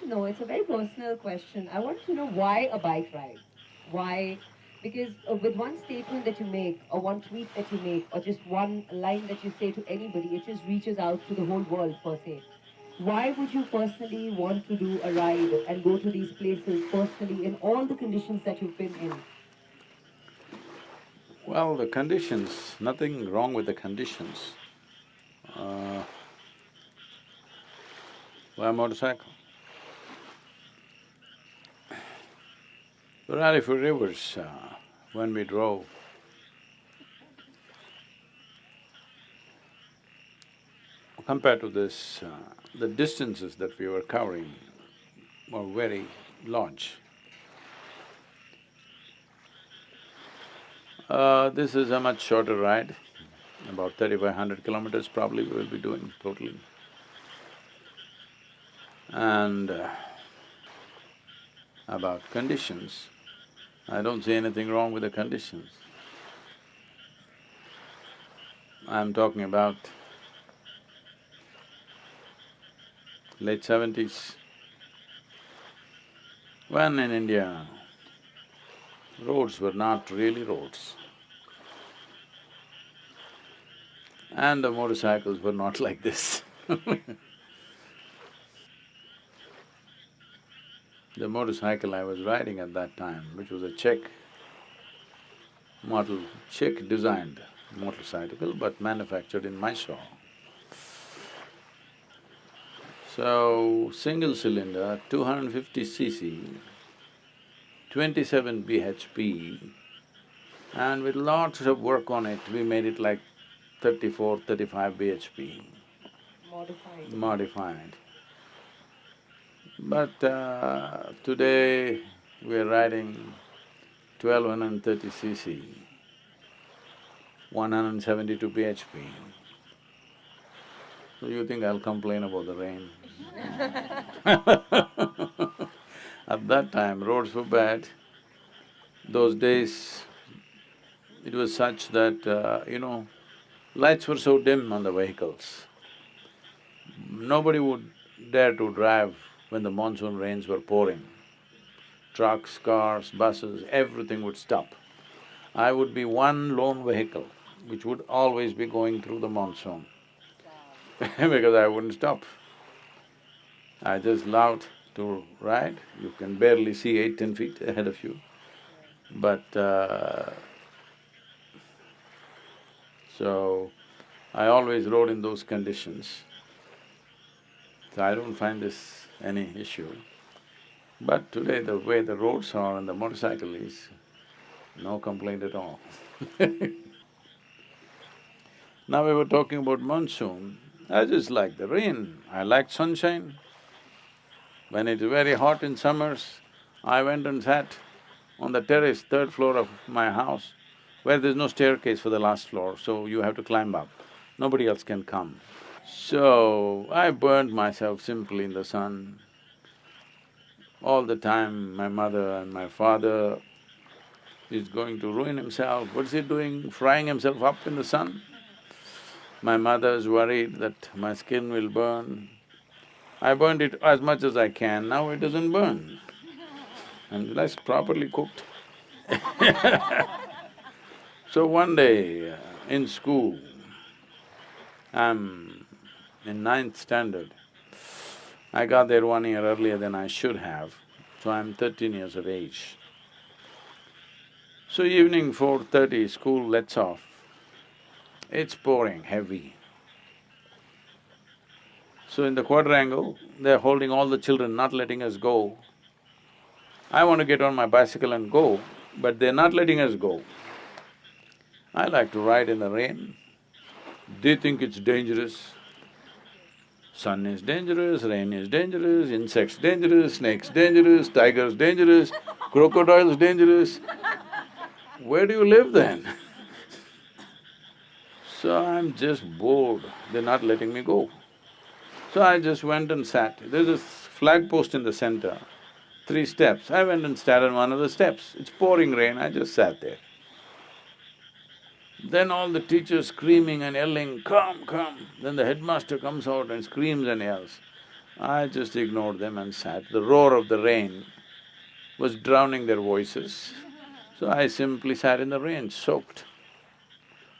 to know, it's a very personal question. I want to know why a bike ride? Why? Because with one statement that you make, or one tweet that you make, or just one line that you say to anybody, it just reaches out to the whole world per se. Why would you personally want to do a ride and go to these places personally in all the conditions that you've been in? Well, the conditions, nothing wrong with the conditions. Why motorcycle? The Rally for Rivers, when we drove, compared to this, the distances that we were covering were very large. This is a much shorter ride, about 3,500 kilometers probably we will be doing totally. And about conditions, I don't see anything wrong with the conditions. I'm talking about late 70s, when in India, roads were not really roads. And the motorcycles were not like this. The motorcycle I was riding at that time, which was a Czech designed motorcycle but manufactured in Mysore. So, single cylinder, 250 cc, 27 bhp, and with lots of work on it, we made it like 34, 35 bhp. Modified. Modified. But today we are riding 1230 cc, 172 bhp. So you think I'll complain about the rain? At that time, roads were bad. Those days, it was such that, lights were so dim on the vehicles. Nobody would dare to drive when the monsoon rains were pouring. Trucks, cars, buses, everything would stop. I would be one lone vehicle which would always be going through the monsoon because I wouldn't stop. I just loved to ride. You can barely see 8, 10 feet ahead of you. But so, I always rode in those conditions. So I don't find this any issue. But today, the way the roads are and the motorcycle is, no complaint at all. Now we were talking about monsoon. I just like the rain, I like sunshine. When it's very hot in summers, I went and sat on the terrace, third floor of my house, where there's no staircase for the last floor, so you have to climb up. Nobody else can come. So, I burned myself simply in the sun. All the time, my mother and my father is going to ruin himself. What's he doing, frying himself up in the sun? My mother's worried that my skin will burn. I burned it as much as I can, now it doesn't burn. And less properly cooked. So one day, in school, I'm in ninth standard. I got there 1 year earlier than I should have, so I'm 13 years of age. So evening 4:30, school lets off. It's pouring heavy. So in the quadrangle, they're holding all the children, not letting us go. I want to get on my bicycle and go, but they're not letting us go. I like to ride in the rain. They think it's dangerous. Sun is dangerous, rain is dangerous, insects dangerous, snakes dangerous, tigers dangerous, crocodiles dangerous. Where do you live then? So I'm just bored, they're not letting me go. So I just went and sat. There's a flag post in the center, 3 steps. I went and sat on one of the steps. It's pouring rain, I just sat there. Then all the teachers screaming and yelling, come, come. Then the headmaster comes out and screams and yells. I just ignored them and sat. The roar of the rain was drowning their voices, so I simply sat in the rain, soaked.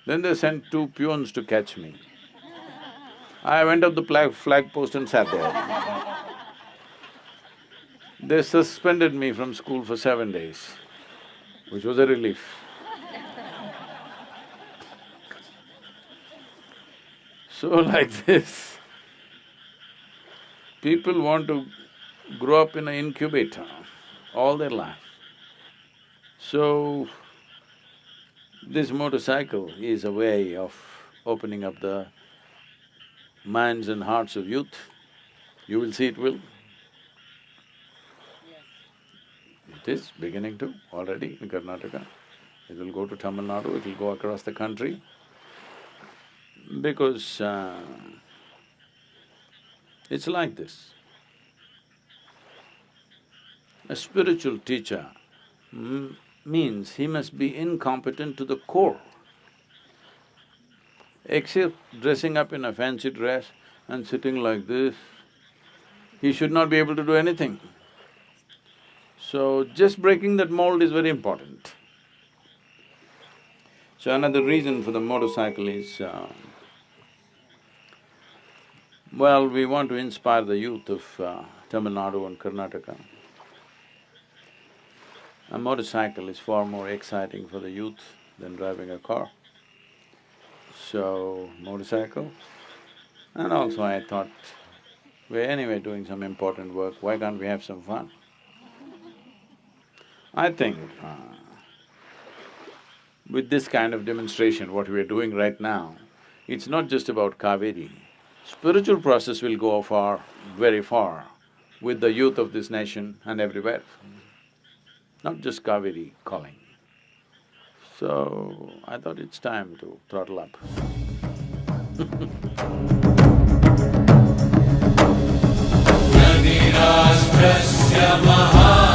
Then they sent two peons to catch me. I went up the flag post and sat there. They suspended me from school for 7 days, which was a relief. So like this, people want to grow up in an incubator all their life. So, this motorcycle is a way of opening up the minds and hearts of youth. You will see it will. It is beginning to already in Karnataka. It will go to Tamil Nadu, it will go across the country because it's like this. A spiritual teacher means he must be incompetent to the core. Except dressing up in a fancy dress and sitting like this, he should not be able to do anything. So just breaking that mold is very important. So another reason for the motorcycle is, well, we want to inspire the youth of Tamil Nadu and Karnataka. A motorcycle is far more exciting for the youth than driving a car. So, motorcycle. And also I thought, we're anyway doing some important work, why can't we have some fun? I think with this kind of demonstration, what we are doing right now, it's not just about Kaveri. Spiritual process will go far, very far with the youth of this nation and everywhere, not just Kaveri calling. So, I thought it's time to throttle up. Nadi Rashtrasya Maha